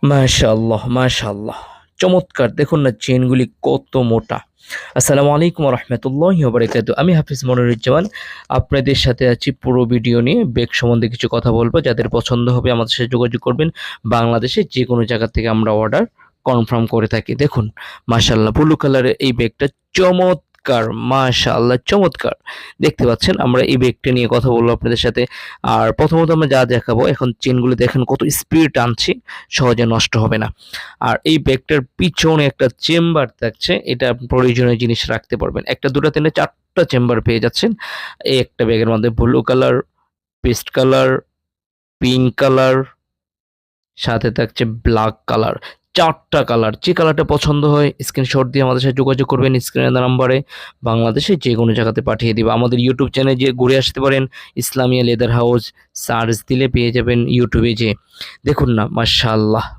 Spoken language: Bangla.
মাশাআল্লাহ, মাশাআল্লাহ। চমৎকার! দেখুন না চেইনগুলি কত মোটা। আসসালামু আলাইকুম ওয়া রাহমাতুল্লাহি ওয়া বারাকাতুহু। আমি হাফিজ মনিরুজ্জামান। আপনাদের সাথে আছি পুরো ভিডিও নিয়ে বেগ সম্বন্ধে কিছু কথা বলব। যাদের পছন্দ হবে আমাদের সাথে যোগাযোগ করবেন। বাংলাদেশের যেকোনো জায়গা থেকে আমরা অর্ডার কনফার্ম করে থাকি। দেখুন মাশাআল্লাহ ব্লু কালারের এই ব্যাগটা চমৎকার! মাশাআল্লাহ চমৎকার! দেখতে পাচ্ছেন আমরা এই ব্যাগটা নিয়ে কথা বলব আপনাদের সাথে। আর প্রথমত আমরা যা দেখাবো এখন চেইনগুলো দেখেন কত স্পিড টানছি। সহজে নষ্ট হবে না। আর এই ব্যাগটার পিছনে একটা চেম্বার থাকছে, এটা প্রয়োজনীয় জিনিস রাখতে পারবেন। ১ টা ২ টা ৩ টা ৪ টা চেম্বার পেয়ে যাচ্ছেন। এই একটা ব্যাগের মধ্যে blue colour, paste colour, pink colour, সাথে থাকছে ব্ল্যাক কালার। ৪ টা কালার। যে কালারটা পছন্দ হয় স্ক্রিনশট দিয়ে আমাদের সাথে যোগাযোগ করবেন স্ক্রিনে দেওয়া নাম্বারে। বাংলাদেশের যেকোনো জায়গাতে পাঠিয়ে দিব। আমাদের ইউটিউব চ্যানেলে যেয়ে ঘুরে আসতে পারেন। ইসলামিয়া লেদার হাউস সার্চ দিলে পেয়ে যাবেন ইউটিউবে যেয়ে। দেখুন না মাশাআল্লাহ।